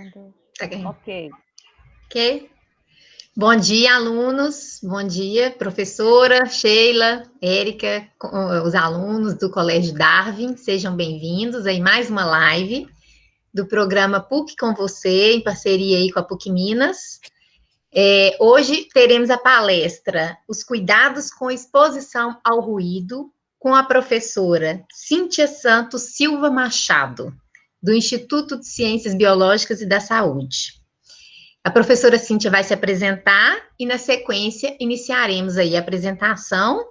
Gravando. Tá ganhando. Ok. Ok. Bom dia, alunos. Bom dia, professora Sheila, Érica, os alunos do Colégio Darwin. Sejam bem-vindos a mais uma live do programa PUC com você, em parceria aí com a PUC Minas. Hoje teremos a palestra Os Cuidados com Exposição ao Ruído, com a professora Cíntia Santos Silva Machado, do Instituto de Ciências Biológicas e da Saúde. A professora Cíntia vai se apresentar e, na sequência, iniciaremos aí a apresentação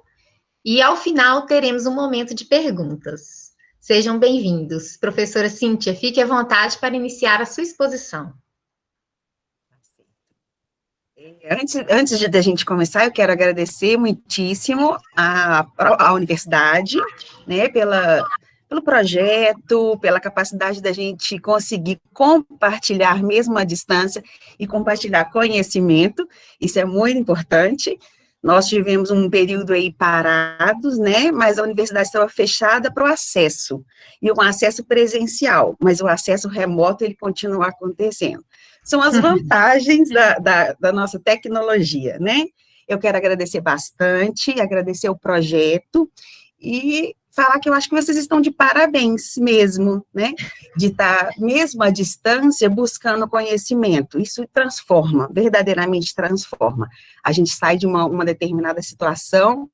e, ao final, teremos um momento de perguntas. Sejam bem-vindos. Professora Cíntia, fique à vontade para iniciar a sua exposição. Antes de a gente começar, eu quero agradecer muitíssimo à universidade, né, pelo projeto, pela capacidade da gente conseguir compartilhar mesmo à distância e compartilhar conhecimento, isso é muito importante. Nós tivemos um período aí parados, né, mas a universidade estava fechada para o acesso, e um acesso presencial, mas o acesso remoto, ele continua acontecendo. São as vantagens da nossa tecnologia, né? Eu quero agradecer bastante, agradecer o projeto, e falar que eu acho que vocês estão de parabéns mesmo, né, de estar, mesmo à distância, buscando conhecimento. Isso transforma, verdadeiramente transforma. A gente sai de uma determinada situação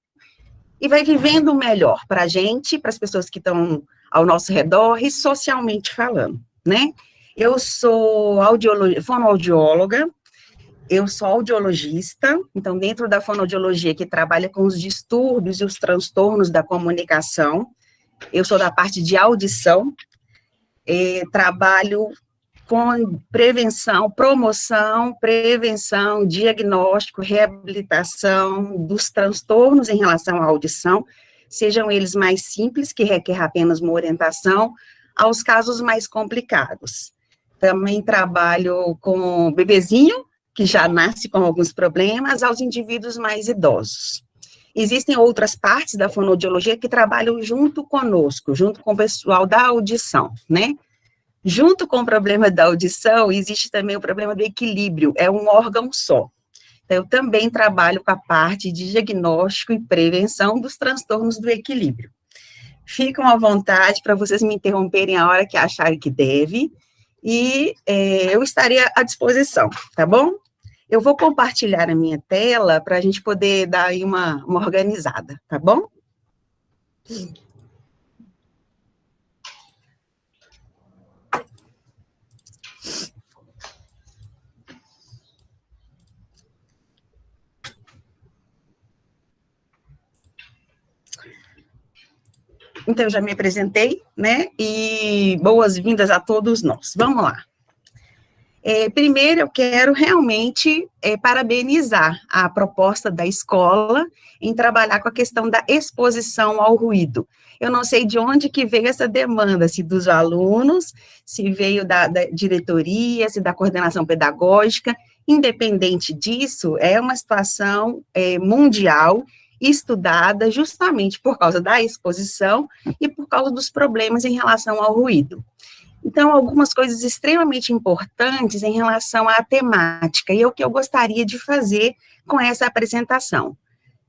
e vai vivendo melhor para a gente, para as pessoas que estão ao nosso redor e socialmente falando, né. Eu sou fonoaudióloga, eu sou audiologista, então, dentro da fonoaudiologia, que trabalha com os distúrbios e os transtornos da comunicação, eu sou da parte de audição, trabalho com promoção, prevenção, diagnóstico, reabilitação dos transtornos em relação à audição, sejam eles mais simples, que requer apenas uma orientação, aos casos mais complicados. Também trabalho com bebezinho, que já nasce com alguns problemas, aos indivíduos mais idosos. Existem outras partes da fonoaudiologia que trabalham junto conosco, junto com o pessoal da audição, né? Junto com o problema da audição, existe também o problema do equilíbrio, é um órgão só. Então, eu também trabalho com a parte de diagnóstico e prevenção dos transtornos do equilíbrio. Ficam à vontade para vocês me interromperem a hora que acharem que deve, e eu estarei à disposição, tá bom? Eu vou compartilhar a minha tela para a gente poder dar aí uma organizada, tá bom? Então, eu já me apresentei, né, e boas-vindas a todos nós. Vamos lá. Primeiro, eu quero realmente parabenizar a proposta da escola em trabalhar com a questão da exposição ao ruído. Eu não sei de onde que veio essa demanda, se dos alunos, se veio da diretoria, se da coordenação pedagógica. Independente disso, é uma situação mundial, estudada justamente por causa da exposição e por causa dos problemas em relação ao ruído. Então, algumas coisas extremamente importantes em relação à temática, e é o que eu gostaria de fazer com essa apresentação.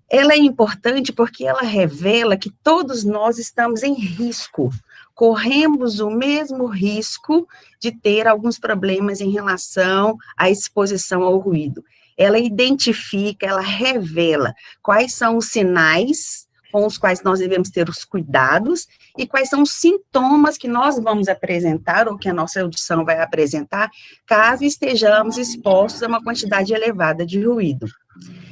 Ela é importante porque ela revela que todos nós estamos em risco, corremos o mesmo risco de ter alguns problemas em relação à exposição ao ruído. Ela identifica, ela revela quais são os sinais com os quais nós devemos ter os cuidados e quais são os sintomas que nós vamos apresentar ou que a nossa audição vai apresentar caso estejamos expostos a uma quantidade elevada de ruído.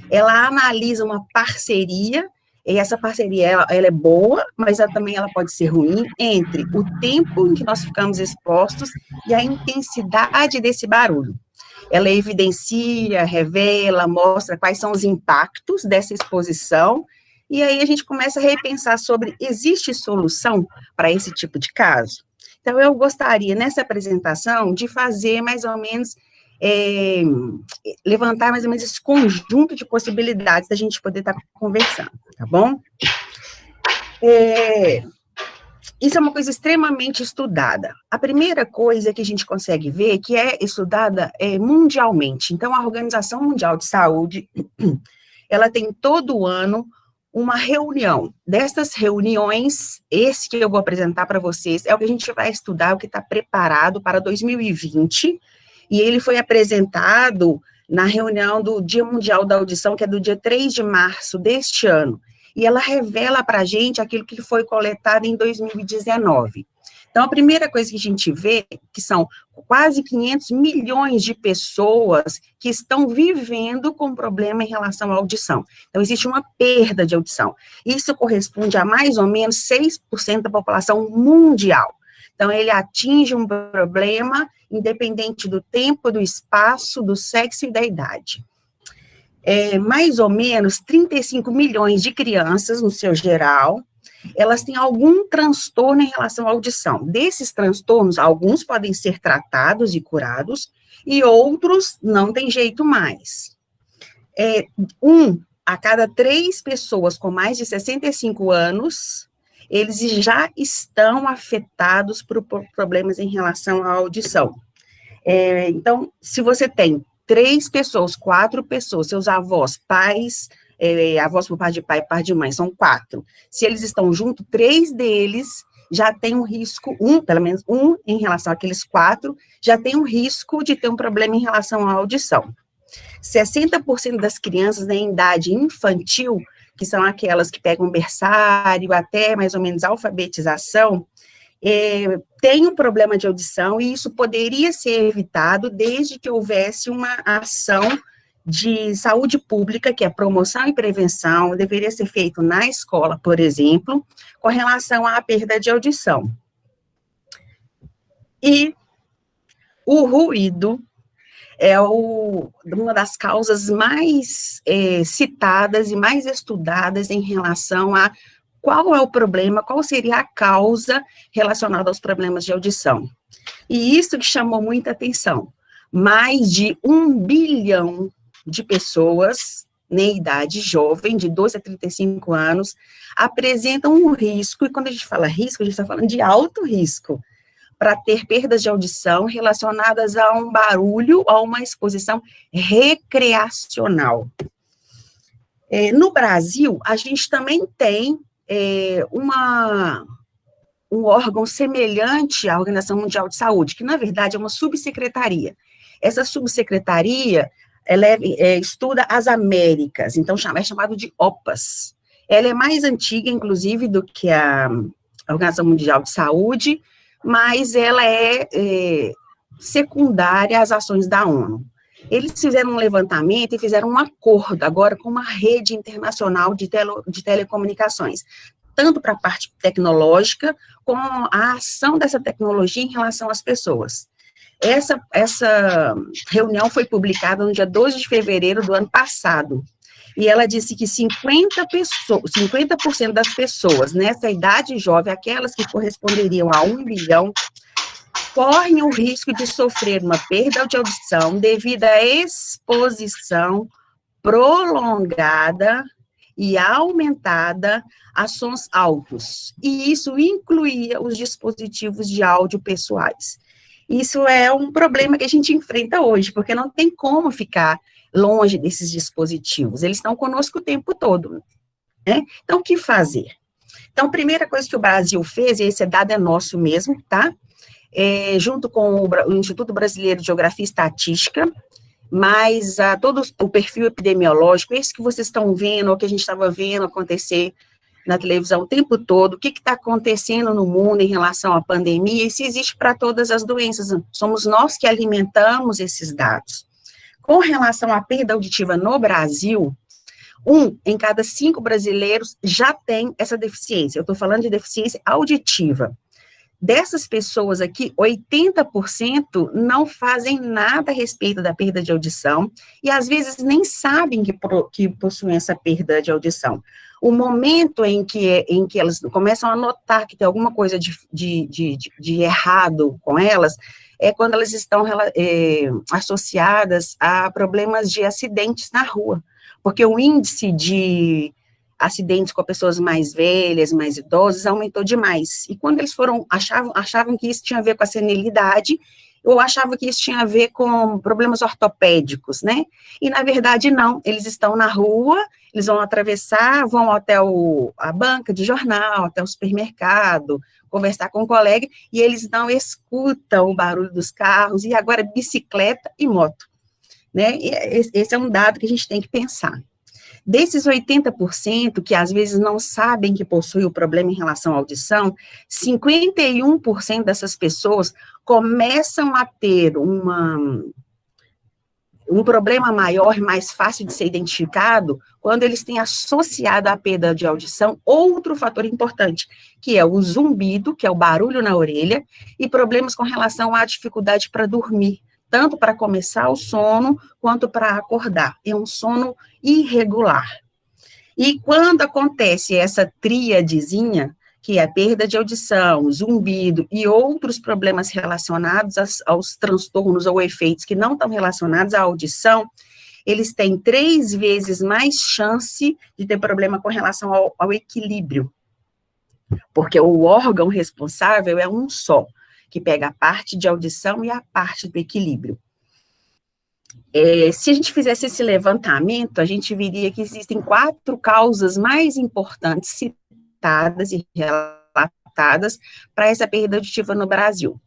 Ela analisa uma parceria, e essa parceria ela é boa, mas também ela pode ser ruim, entre o tempo em que nós ficamos expostos e a intensidade desse barulho. Ela evidencia, revela, mostra quais são os impactos dessa exposição, e aí a gente começa a repensar sobre, existe solução para esse tipo de caso? Então, eu gostaria, nessa apresentação, de fazer mais ou menos, levantar mais ou menos esse conjunto de possibilidades da gente poder estar conversando, tá bom? isso é uma coisa extremamente estudada. A primeira coisa que a gente consegue ver que é estudada mundialmente. Então, a Organização Mundial de Saúde, ela tem todo ano uma reunião. Dessas reuniões, esse que eu vou apresentar para vocês é o que a gente vai estudar, o que está preparado para 2020, e ele foi apresentado na reunião do Dia Mundial da Audição, que é do dia 3 de março deste ano, e ela revela para a gente aquilo que foi coletado em 2019. Então, a primeira coisa que a gente vê, que são quase 500 milhões de pessoas que estão vivendo com problema em relação à audição. Então, existe uma perda de audição. Isso corresponde a mais ou menos 6% da população mundial. Então, ele atinge um problema independente do tempo, do espaço, do sexo e da idade. Mais ou menos 35 milhões de crianças, no seu geral, elas têm algum transtorno em relação à audição. Desses transtornos, alguns podem ser tratados e curados, e outros não tem jeito mais. A cada 3 pessoas com mais de 65 anos, eles já estão afetados por problemas em relação à audição. Então, se você tem 3 pessoas, 4 pessoas, seus avós, pais, avós por parte de pai e parte de mãe, são 4. Se eles estão juntos, 3 deles já tem um risco, pelo menos um em relação àqueles 4, já tem um risco de ter um problema em relação à audição. 60% das crianças em idade infantil, que são aquelas que pegam berçário até mais ou menos alfabetização, tem um problema de audição, e isso poderia ser evitado desde que houvesse uma ação de saúde pública, que é promoção e prevenção, deveria ser feito na escola, por exemplo, com relação à perda de audição. E o ruído é uma das causas mais citadas e mais estudadas em relação a qual é o problema, qual seria a causa relacionada aos problemas de audição. E isso que chamou muita atenção. Mais de 1 bilhão de pessoas, em idade jovem, de 12 a 35 anos, apresentam um risco, e quando a gente fala risco, a gente está falando de alto risco, para ter perdas de audição relacionadas a um barulho, a uma exposição recreacional. No Brasil, a gente também tem um órgão semelhante à Organização Mundial de Saúde, que, na verdade, é uma subsecretaria. Essa subsecretaria, ela estuda as Américas, então é chamado de OPAS. Ela é mais antiga, inclusive, do que a Organização Mundial de Saúde, mas ela é secundária às ações da ONU. Eles fizeram um levantamento e fizeram um acordo agora com uma rede internacional de telecomunicações, tanto para a parte tecnológica, como a ação dessa tecnologia em relação às pessoas. Essa reunião foi publicada no dia 12 de fevereiro do ano passado, e ela disse que 50% das pessoas nessa idade jovem, aquelas que corresponderiam a 1 bilhão, correm o risco de sofrer uma perda de audição devido à exposição prolongada e aumentada a sons altos, e isso incluía os dispositivos de áudio pessoais. Isso é um problema que a gente enfrenta hoje, porque não tem como ficar longe desses dispositivos, eles estão conosco o tempo todo, né? Então, o que fazer? Então, a primeira coisa que o Brasil fez, e esse dado é nosso mesmo, tá? Junto com o Instituto Brasileiro de Geografia e Estatística, mas todo o perfil epidemiológico, esse que vocês estão vendo, o que a gente estava vendo acontecer na televisão o tempo todo, o que está acontecendo no mundo em relação à pandemia, e se existe para todas as doenças, somos nós que alimentamos esses dados. Com relação à perda auditiva no Brasil, 1 em cada 5 brasileiros já tem essa deficiência, eu estou falando de deficiência auditiva. Dessas pessoas aqui, 80% não fazem nada a respeito da perda de audição, e às vezes nem sabem que possuem essa perda de audição. O momento em que elas começam a notar que tem alguma coisa de errado com elas, é quando elas estão associadas a problemas de acidentes na rua, porque o índice de acidentes com pessoas mais velhas, mais idosas, aumentou demais. E quando eles achavam que isso tinha a ver com a senilidade, ou achavam que isso tinha a ver com problemas ortopédicos, né? E, na verdade, não. Eles estão na rua, eles vão atravessar, vão até a banca de jornal, até o supermercado, conversar com um colega, e eles não escutam o barulho dos carros, e agora bicicleta e moto, né? E esse é um dado que a gente tem que pensar. Desses 80% que às vezes não sabem que possui o problema em relação à audição, 51% dessas pessoas começam a ter um problema maior e mais fácil de ser identificado quando eles têm associado à perda de audição outro fator importante, que é o zumbido, que é o barulho na orelha, e problemas com relação à dificuldade para dormir, tanto para começar o sono, quanto para acordar. É um sono irregular. E quando acontece essa tríadezinha, que é a perda de audição, zumbido e outros problemas relacionados aos transtornos ou efeitos que não estão relacionados à audição, eles têm 3 vezes mais chance de ter problema com relação ao equilíbrio. Porque o órgão responsável é um só, que pega a parte de audição e a parte do equilíbrio. Se a gente fizesse esse levantamento, a gente veria que existem 4 causas mais importantes citadas e relatadas para essa perda auditiva no Brasil.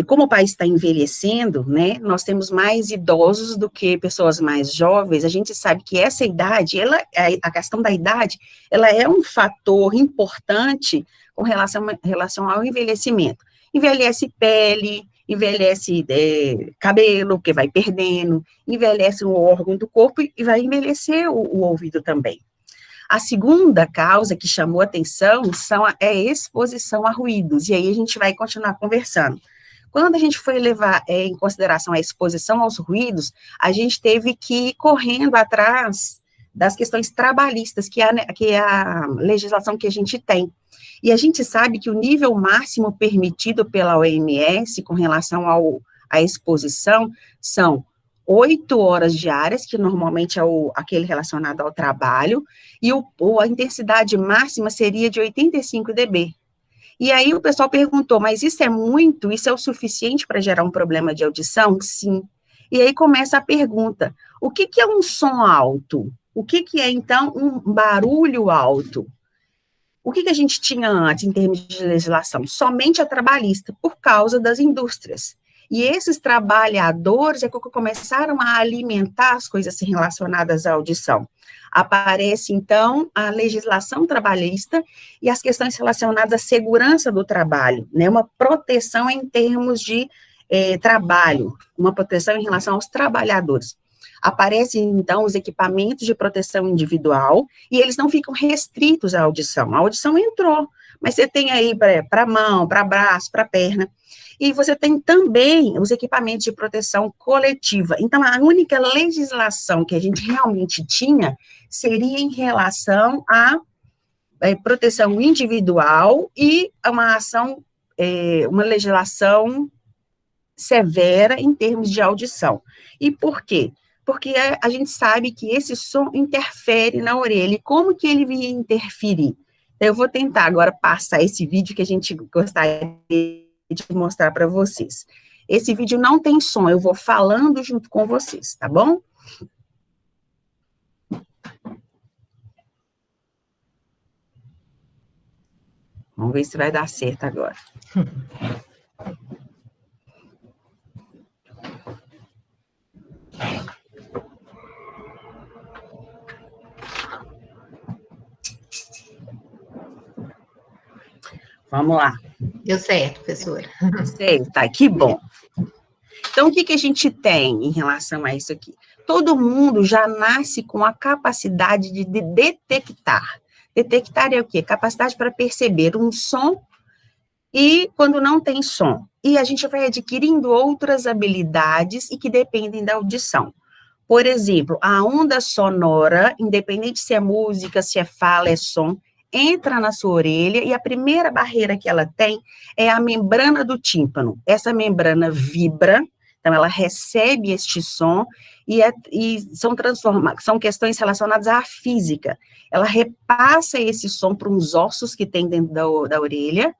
Como o país está envelhecendo, né, nós temos mais idosos do que pessoas mais jovens, a gente sabe que essa idade, a questão da idade, ela é um fator importante com relação ao envelhecimento. Envelhece pele, envelhece cabelo, que vai perdendo, envelhece um órgão do corpo e vai envelhecer o ouvido também. A segunda causa que chamou atenção é a exposição a ruídos, e aí a gente vai continuar conversando. Quando a gente foi levar em consideração a exposição aos ruídos, a gente teve que ir correndo atrás das questões trabalhistas, que é a legislação que a gente tem. E a gente sabe que o nível máximo permitido pela OMS com relação à exposição são 8 horas diárias, que normalmente é aquele relacionado ao trabalho, e a intensidade máxima seria de 85 dB. E aí o pessoal perguntou, mas isso é muito? Isso é o suficiente para gerar um problema de audição? Sim. E aí começa a pergunta, o que é um som alto? O que é, então, um barulho alto? O que a gente tinha antes, em termos de legislação? Somente a trabalhista, por causa das indústrias. E esses trabalhadores é que começaram a alimentar as coisas relacionadas à audição. Aparece, então, a legislação trabalhista e as questões relacionadas à segurança do trabalho, né? Uma proteção em termos de trabalho, uma proteção em relação aos trabalhadores. Aparecem, então, os equipamentos de proteção individual, e eles não ficam restritos à audição. A audição entrou, mas você tem aí para mão, para braço, para perna, e você tem também os equipamentos de proteção coletiva. Então, a única legislação que a gente realmente tinha seria em relação à proteção individual e uma legislação severa em termos de audição. E por quê? Porque a gente sabe que esse som interfere na orelha. E como que ele ia interferir? Eu vou tentar agora passar esse vídeo que a gente gostaria de mostrar para vocês. Esse vídeo não tem som, eu vou falando junto com vocês, tá bom? Vamos ver se vai dar certo agora. Vamos lá. Deu certo, professora. Certo, tá, que bom. Então, o que a gente tem em relação a isso aqui? Todo mundo já nasce com a capacidade de detectar. Detectar é o quê? Capacidade para perceber um som e quando não tem som. E a gente vai adquirindo outras habilidades e que dependem da audição. Por exemplo, a onda sonora, independente se é música, se é fala, é som, entra na sua orelha e a primeira barreira que ela tem é a membrana do tímpano. Essa membrana vibra, Então, ela recebe este som e são questões relacionadas à física. Ela repassa esse som para uns ossos que tem dentro da orelha,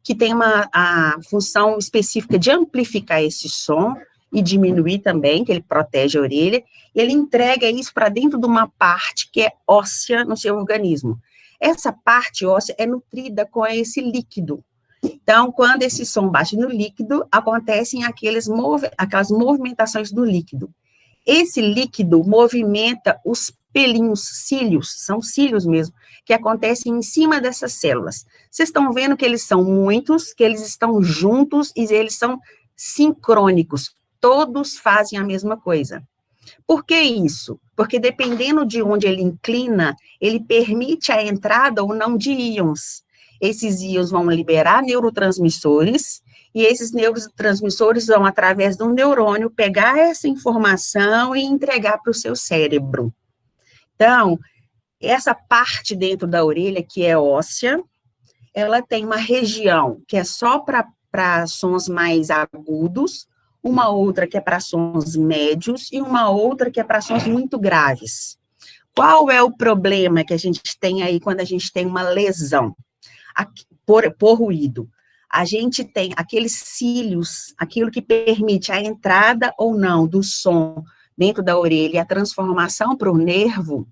que tem a função específica de amplificar esse som e diminuir também, que ele protege a orelha, e ele entrega isso para dentro de uma parte que é óssea no seu organismo. Essa parte óssea é nutrida com esse líquido. Então, quando esse som bate no líquido, acontecem aquelas movimentações do líquido. Esse líquido movimenta os pelinhos, cílios, são cílios mesmo, que acontecem em cima dessas células. Vocês estão vendo que eles são muitos, que eles estão juntos e eles são sincrônicos. Todos fazem a mesma coisa. Por que isso? Porque dependendo de onde ele inclina, ele permite a entrada ou não de íons. Esses íons vão liberar neurotransmissores, e esses neurotransmissores vão, através do neurônio, pegar essa informação e entregar para o seu cérebro. Então, essa parte dentro da orelha, que é óssea, ela tem uma região que é só para sons mais agudos, uma outra que é para sons médios e uma outra que é para sons muito graves. Qual é o problema que a gente tem aí quando a gente tem uma lesão por ruído? A gente tem aqueles cílios, aquilo que permite a entrada ou não do som dentro da orelha, a transformação para o nervo,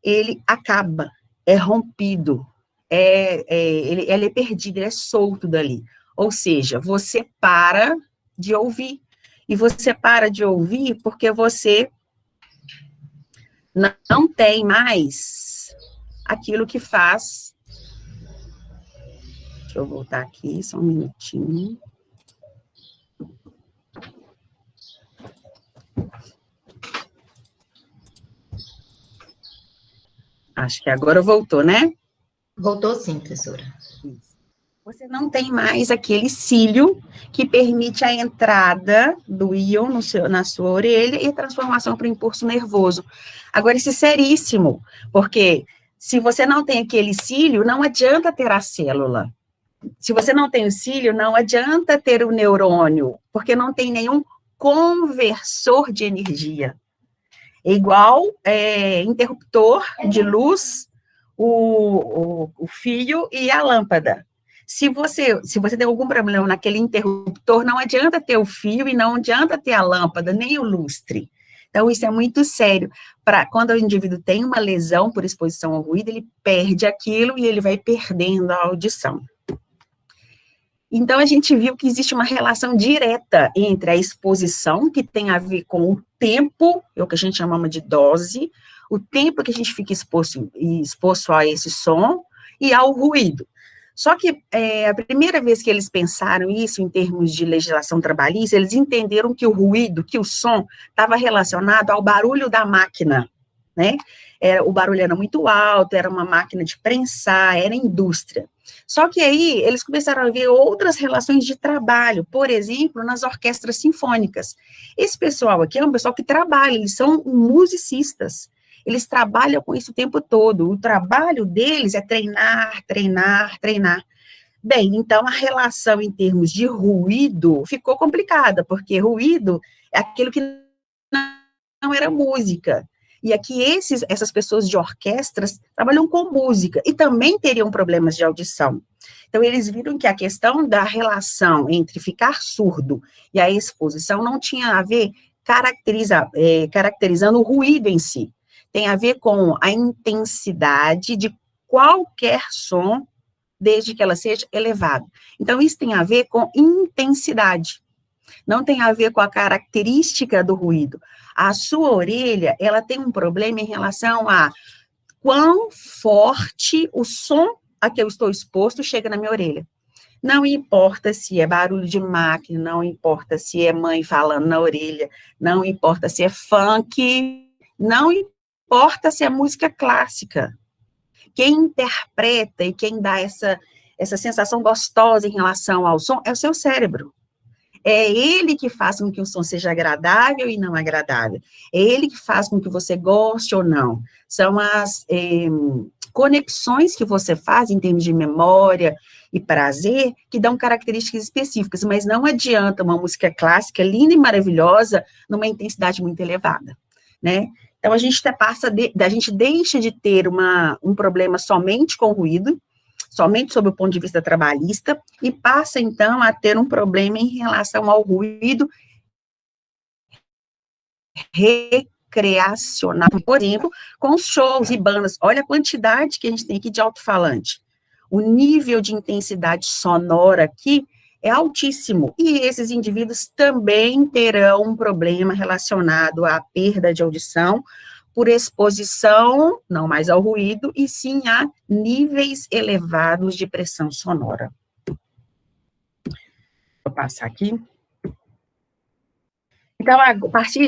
ele acaba, é rompido, ele é perdido, ele é solto dali. Ou seja, você para de ouvir. E você para de ouvir porque você não tem mais aquilo que faz. Deixa eu voltar aqui, só um minutinho. Acho que agora voltou, né? Voltou sim, professora. Você não tem mais aquele cílio que permite a entrada do íon na sua orelha e a transformação para o impulso nervoso. Agora, isso é seríssimo, porque se você não tem aquele cílio, não adianta ter a célula. Se você não tem o cílio, não adianta ter o neurônio, porque não tem nenhum conversor de energia. É igual interruptor de luz, o fio e a lâmpada. Se você tem algum problema naquele interruptor, não adianta ter o fio e não adianta ter a lâmpada, nem o lustre. Então, isso é muito sério. Quando o indivíduo tem uma lesão por exposição ao ruído, ele perde aquilo e ele vai perdendo a audição. Então, a gente viu que existe uma relação direta entre a exposição, que tem a ver com o tempo, é o que a gente chama de dose, o tempo que a gente fica exposto a esse som e ao ruído. Só que a primeira vez que eles pensaram isso em termos de legislação trabalhista, eles entenderam que o ruído, que o som, estava relacionado ao barulho da máquina, né? O barulho era muito alto, era uma máquina de prensar, era indústria. Só que aí eles começaram a ver outras relações de trabalho, por exemplo, nas orquestras sinfônicas. Esse pessoal aqui é um pessoal que trabalha, eles são musicistas. Eles trabalham com isso o tempo todo. O trabalho deles é treinar, treinar, treinar. Bem, então a relação em termos de ruído ficou complicada, porque ruído é aquilo que não era música. E aqui essas pessoas de orquestras trabalham com música e também teriam problemas de audição. Então, eles viram que a questão da relação entre ficar surdo e a exposição não tinha a ver caracterizando o ruído em si. Tem a ver com a intensidade de qualquer som, desde que ela seja elevada. Então, isso tem a ver com intensidade. Não tem a ver com a característica do ruído. A sua orelha, ela tem um problema em relação a quão forte o som a que eu estou exposto chega na minha orelha. Não importa se é barulho de máquina, não importa se é mãe falando na orelha, não importa se é funk, não importa se é música clássica. Quem interpreta e quem dá essa sensação gostosa em relação ao som é o seu cérebro. É ele que faz com que o som seja agradável e não agradável. É ele que faz com que você goste ou não. São as conexões que você faz em termos de memória e prazer, que dão características específicas, mas não adianta uma música clássica linda e maravilhosa numa intensidade muito elevada, né? Então, a gente a gente deixa de ter um problema somente com o ruído, somente sob o ponto de vista trabalhista, e passa, então, a ter um problema em relação ao ruído recreacional, por exemplo, com os shows e bandas. Olha a quantidade que a gente tem aqui de alto-falante. O nível de intensidade sonora aqui é altíssimo, e esses indivíduos também terão um problema relacionado à perda de audição, por exposição, não mais ao ruído, e sim a níveis elevados de pressão sonora. Vou passar aqui. Então, a partir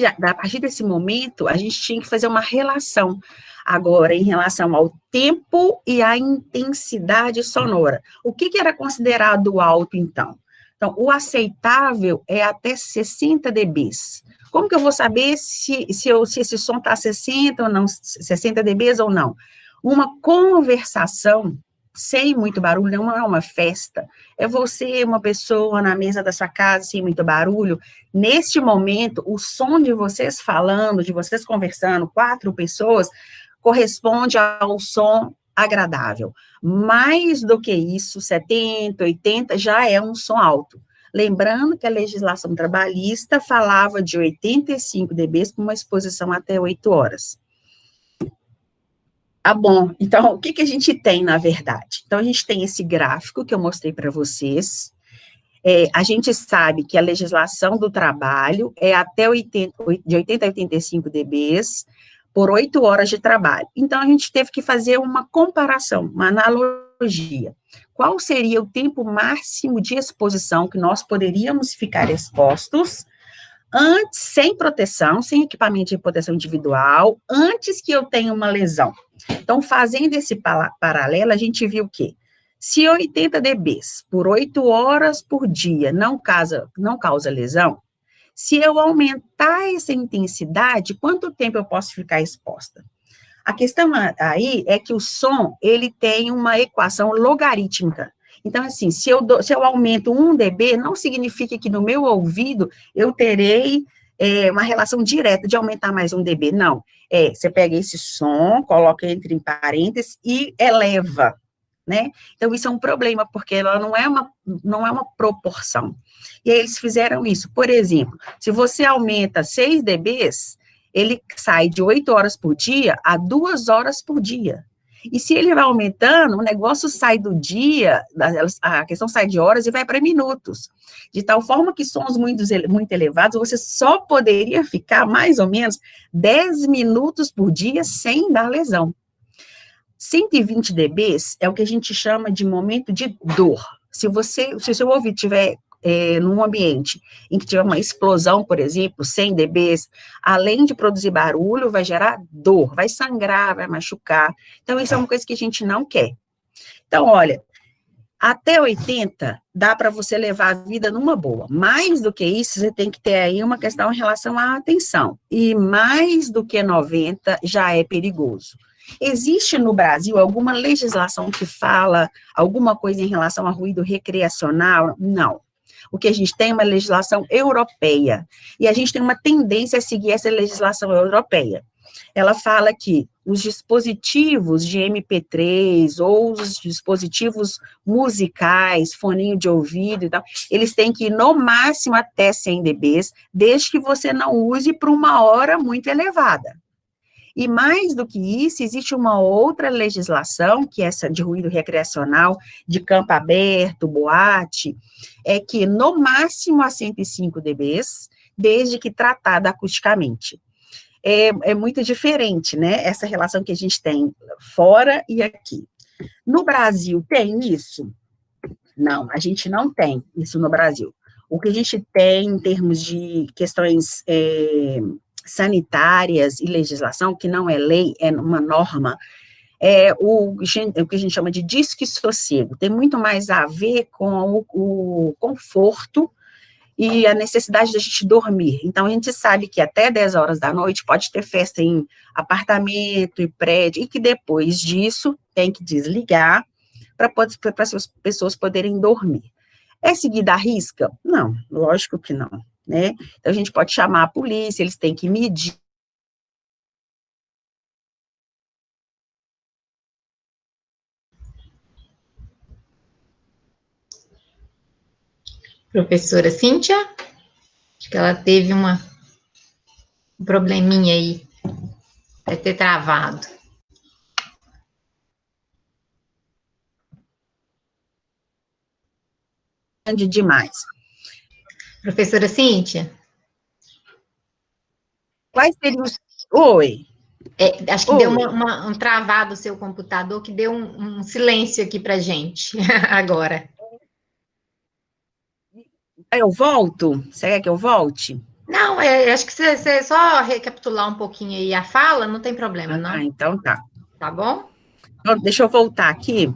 desse momento, a gente tinha que fazer uma relação, agora, em relação ao tempo e à intensidade sonora. O que era considerado alto, então? Então, o aceitável é até 60 dBs. Como que eu vou saber se esse som está a 60 ou não, 60 dBs ou não? Uma conversação sem muito barulho, não é uma festa, é você, uma pessoa na mesa da sua casa, sem muito barulho. Neste momento, o som de vocês falando, de vocês conversando, 4 pessoas, corresponde ao som agradável. Mais do que isso, 70, 80, já é um som alto. Lembrando que a legislação trabalhista falava de 85 dBs com uma exposição até 8 horas. Ah, bom, então, o que a gente tem, na verdade? Então, a gente tem esse gráfico que eu mostrei para vocês. A gente sabe que a legislação do trabalho é até de 80 a 85 dBs por 8 horas de trabalho. Então, a gente teve que fazer uma comparação, uma analogia. Qual seria o tempo máximo de exposição que nós poderíamos ficar expostos antes, sem proteção, sem equipamento de proteção individual, antes que eu tenha uma lesão? Então, fazendo esse paralelo, a gente viu o quê? Se 80 dBs por 8 horas por dia não causa lesão, se eu aumentar essa intensidade, quanto tempo eu posso ficar exposta? A questão aí é que o som, ele tem uma equação logarítmica. Então, assim, se eu aumento 1 dB, não significa que no meu ouvido eu terei uma relação direta de aumentar mais 1 dB, não. Você pega esse som, coloca entre parênteses e eleva, né? Então, isso é um problema, porque ela não é uma proporção. E aí, eles fizeram isso. Por exemplo, se você aumenta 6 dBs, ele sai de 8 horas por dia a 2 horas por dia. E se ele vai aumentando, o negócio sai do dia, a questão sai de horas e vai para minutos. De tal forma que sons muito elevados, você só poderia ficar mais ou menos 10 minutos por dia sem dar lesão. 120 dBs é o que a gente chama de momento de dor. Se o seu ouvido estiver num ambiente em que tiver uma explosão, por exemplo, 100 dBs, além de produzir barulho, vai gerar dor, vai sangrar, vai machucar. Então, isso é uma coisa que a gente não quer. Então, olha, até 80 dá para você levar a vida numa boa. Mais do que isso, você tem que ter aí uma questão em relação à atenção. E mais do que 90 já é perigoso. Existe no Brasil alguma legislação que fala alguma coisa em relação a ruído recreacional? Não. O que a gente tem é uma legislação europeia, e a gente tem uma tendência a seguir essa legislação europeia. Ela fala que os dispositivos de MP3 ou os dispositivos musicais, foninho de ouvido e tal, eles têm que ir no máximo até 100 dBs, desde que você não use por uma hora muito elevada. E mais do que isso, existe uma outra legislação, que é essa de ruído recreacional, de campo aberto, boate, é que no máximo a 105 dBs, desde que tratada acusticamente. É muito diferente, né, essa relação que a gente tem fora e aqui. No Brasil, tem isso? Não, a gente não tem isso no Brasil. O que a gente tem em termos de questões sanitárias e legislação, que não é lei, é uma norma, o que a gente chama de disque-sossego. Tem muito mais a ver com o conforto e a necessidade da gente dormir. Então, a gente sabe que até 10 horas da noite pode ter festa em apartamento e prédio, e que depois disso tem que desligar para as pessoas poderem dormir. É seguida à risca? Não, lógico que não, né? Então, a gente pode chamar a polícia, eles têm que medir. Professora Cíntia, acho que ela teve um probleminha aí, deve ter travado. Grande demais. Professora Cíntia? Quais seriam os... Oi. Acho que Oi. deu um travado o seu computador, que deu um silêncio aqui para gente agora. Eu volto? Você quer que eu volte? Não, acho que você só recapitular um pouquinho aí a fala, não tem problema, não. Ah, então tá. Tá bom? Então, deixa eu voltar aqui.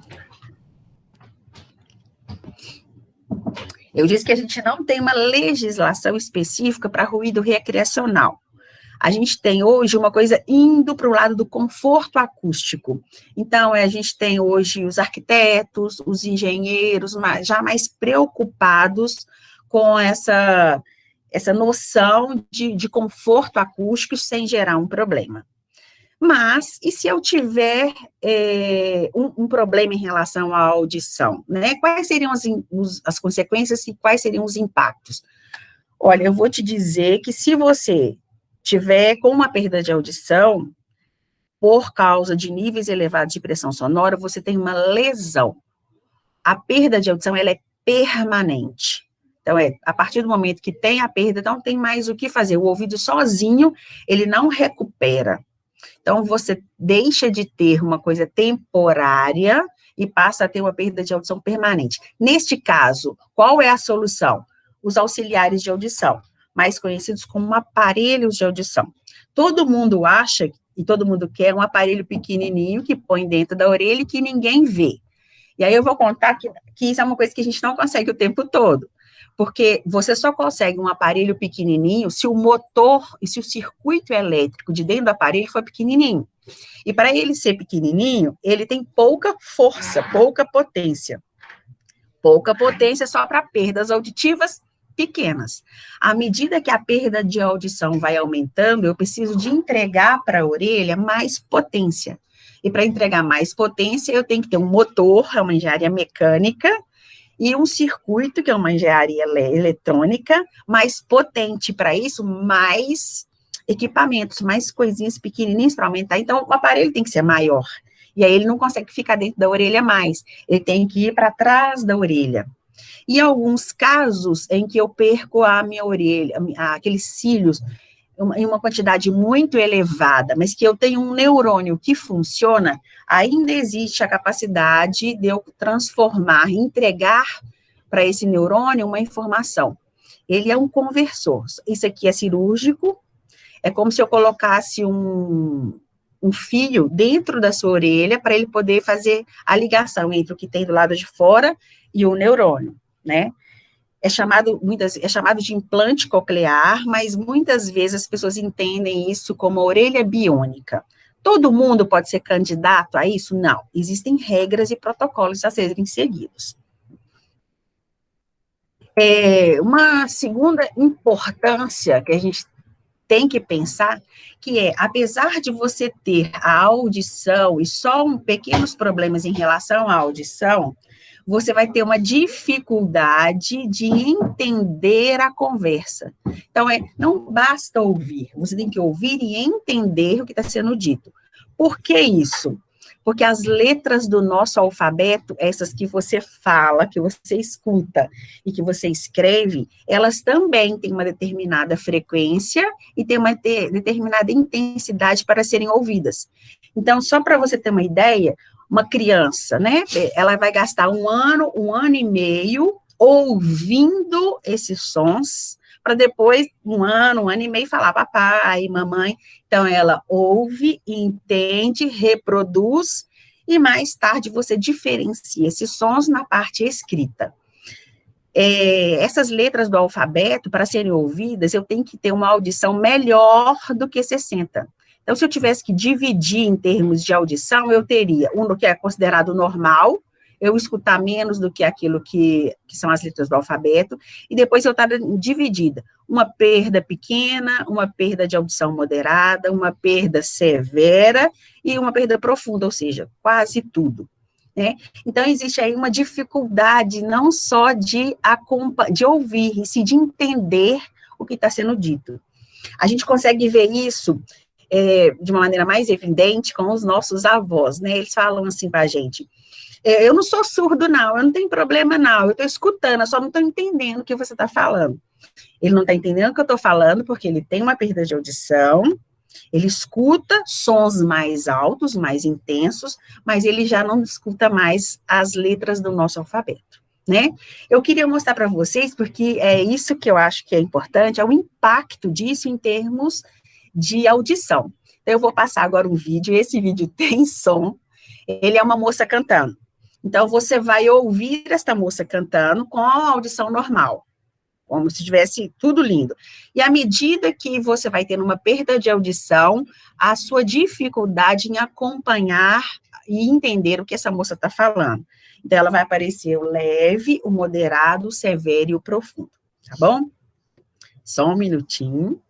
Eu disse que a gente não tem uma legislação específica para ruído recreacional. A gente tem hoje uma coisa indo para o lado do conforto acústico. Então, a gente tem hoje os arquitetos, os engenheiros, já mais preocupados com essa noção de conforto acústico sem gerar um problema. Mas, e se eu tiver um problema em relação à audição, né? Quais seriam as consequências e quais seriam os impactos? Olha, eu vou te dizer que se você tiver com uma perda de audição, por causa de níveis elevados de pressão sonora, você tem uma lesão. A perda de audição, ela é permanente. Então, a partir do momento que tem a perda, não tem mais o que fazer. O ouvido sozinho, ele não recupera. Então, você deixa de ter uma coisa temporária e passa a ter uma perda de audição permanente. Neste caso, qual é a solução? Os auxiliares de audição, mais conhecidos como aparelhos de audição. Todo mundo acha e todo mundo quer um aparelho pequenininho que põe dentro da orelha e que ninguém vê. E aí eu vou contar que isso é uma coisa que a gente não consegue o tempo todo. Porque você só consegue um aparelho pequenininho se o motor e se o circuito elétrico de dentro do aparelho for pequenininho. E para ele ser pequenininho, ele tem pouca força, pouca potência. Pouca potência só para perdas auditivas pequenas. À medida que a perda de audição vai aumentando, eu preciso de entregar para a orelha mais potência. E para entregar mais potência, eu tenho que ter um motor, é uma engenharia mecânica, e um circuito, que é uma engenharia eletrônica, mais potente para isso, mais equipamentos, mais coisinhas pequenininhas para aumentar. Então, o aparelho tem que ser maior. E aí ele não consegue ficar dentro da orelha mais. Ele tem que ir para trás da orelha. E alguns casos em que eu perco a minha orelha, aqueles cílios, em uma quantidade muito elevada, mas que eu tenho um neurônio que funciona, ainda existe a capacidade de eu transformar, entregar para esse neurônio uma informação. Ele é um conversor. Isso aqui é cirúrgico, é como se eu colocasse um fio dentro da sua orelha para ele poder fazer a ligação entre o que tem do lado de fora e o neurônio, né? É chamado de implante coclear, mas muitas vezes as pessoas entendem isso como orelha biônica. Todo mundo pode ser candidato a isso? Não. Existem regras e protocolos a serem seguidos. Uma segunda importância que a gente tem que pensar, que apesar de você ter a audição e só pequenos problemas em relação à audição, você vai ter uma dificuldade de entender a conversa. Então, não basta ouvir, você tem que ouvir e entender o que está sendo dito. Por que isso? Porque as letras do nosso alfabeto, essas que você fala, que você escuta e que você escreve, elas também têm uma determinada frequência e têm uma determinada intensidade para serem ouvidas. Então, só para você ter uma ideia, uma criança, né, ela vai gastar um ano e meio ouvindo esses sons, para depois, um ano e meio, falar papai, mamãe. Então, ela ouve, entende, reproduz, e mais tarde você diferencia esses sons na parte escrita. Essas letras do alfabeto, para serem ouvidas, eu tenho que ter uma audição melhor do que 60. Então, se eu tivesse que dividir em termos de audição, eu teria um que é considerado normal, eu escutar menos do que aquilo que são as letras do alfabeto, e depois eu estar dividida. Uma perda pequena, uma perda de audição moderada, uma perda severa e uma perda profunda, ou seja, quase tudo. Né? Então, existe aí uma dificuldade não só de ouvir, e sim de entender o que está sendo dito. A gente consegue ver isso de uma maneira mais evidente com os nossos avós, né? Eles falam assim para a gente, eu não sou surdo, não, eu não tenho problema, não, eu estou escutando, eu só não estou entendendo o que você está falando. Ele não está entendendo o que eu estou falando, porque ele tem uma perda de audição, ele escuta sons mais altos, mais intensos, mas ele já não escuta mais as letras do nosso alfabeto, né? Eu queria mostrar para vocês, porque é isso que eu acho que é importante, é o impacto disso em termos de audição. Então, eu vou passar agora um vídeo, esse vídeo tem som, ele é uma moça cantando. Então, você vai ouvir esta moça cantando com a audição normal, como se tivesse tudo lindo. E à medida que você vai tendo uma perda de audição, a sua dificuldade em acompanhar e entender o que essa moça está falando. Então, ela vai aparecer o leve, o moderado, o severo e o profundo, tá bom? Só um minutinho.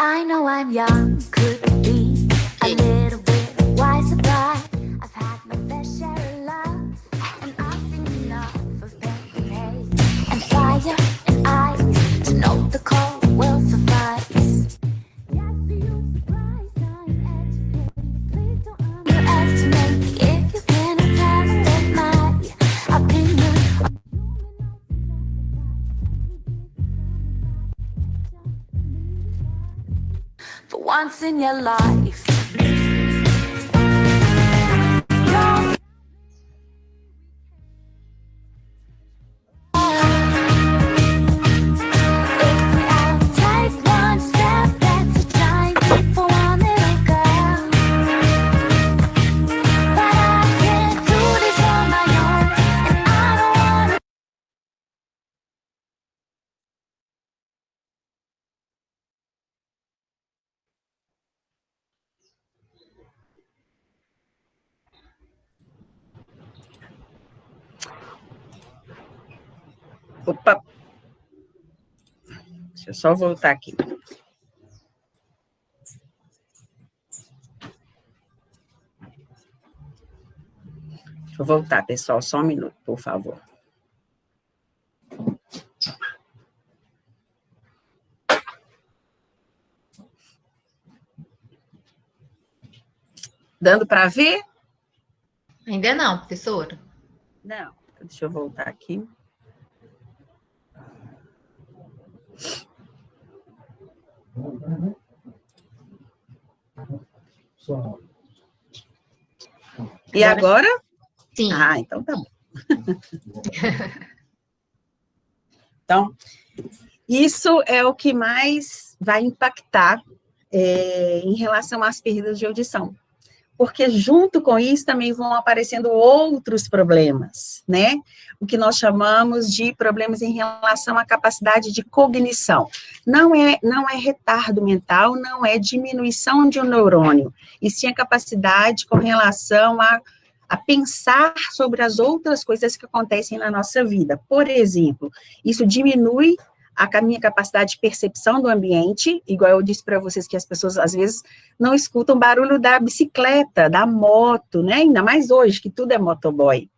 I know I'm young, could be a little bit wiser, but I've had my fair share of love, and I've seen enough of pain and hate, and fire and ice, to know the cold will suffice. Yes, you're surprised I'm educated, please don't underestimate me if you cannot tell with my opinion. For once in your life, take one step, that's a giant leap for one little girl. But I can't do this on my own, and I don't wanna. Opa! Deixa eu só voltar aqui. Deixa eu voltar, pessoal, só um minuto, por favor. Dando para ver? Ainda não, professora. Não, deixa eu voltar aqui. E agora? Sim. Ah, então tá bom. Então, isso é o que mais vai impactar em relação às perdas de audição. Porque junto com isso também vão aparecendo outros problemas, né? O que nós chamamos de problemas em relação à capacidade de cognição. Não é retardo mental, não é diminuição de um neurônio, e sim a capacidade com relação a pensar sobre as outras coisas que acontecem na nossa vida. Por exemplo, isso diminui a minha capacidade de percepção do ambiente, igual eu disse para vocês que as pessoas, às vezes, não escutam o barulho da bicicleta, da moto, né? Ainda mais hoje, que tudo é motoboy.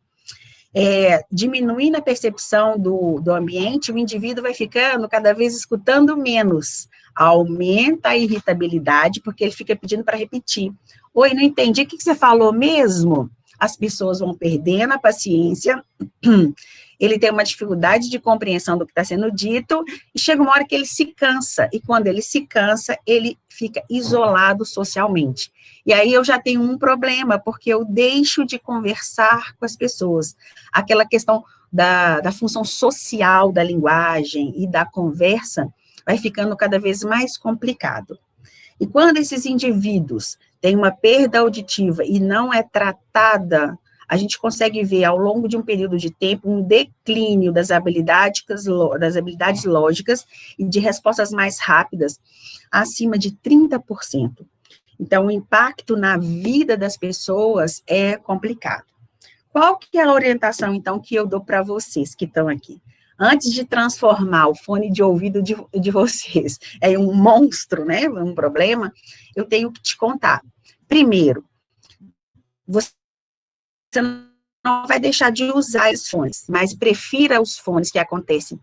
Diminuindo a percepção do ambiente, o indivíduo vai ficando cada vez escutando menos. Aumenta a irritabilidade, porque ele fica pedindo para repetir. Oi, não entendi, o que você falou mesmo? As pessoas vão perdendo a paciência, ele tem uma dificuldade de compreensão do que está sendo dito, e chega uma hora que ele se cansa, e quando ele se cansa, ele fica isolado socialmente. E aí eu já tenho um problema, porque eu deixo de conversar com as pessoas. Aquela questão da função social da linguagem e da conversa vai ficando cada vez mais complicado. E quando esses indivíduos têm uma perda auditiva e não é tratada, a gente consegue ver ao longo de um período de tempo um declínio das habilidades lógicas e de respostas mais rápidas, acima de 30%. Então, o impacto na vida das pessoas é complicado. Qual que é a orientação, então, que eu dou para vocês que estão aqui? Antes de transformar o fone de ouvido de vocês em um monstro, né, um problema, eu tenho que te contar. Primeiro, você não vai deixar de usar os fones, mas prefira os fones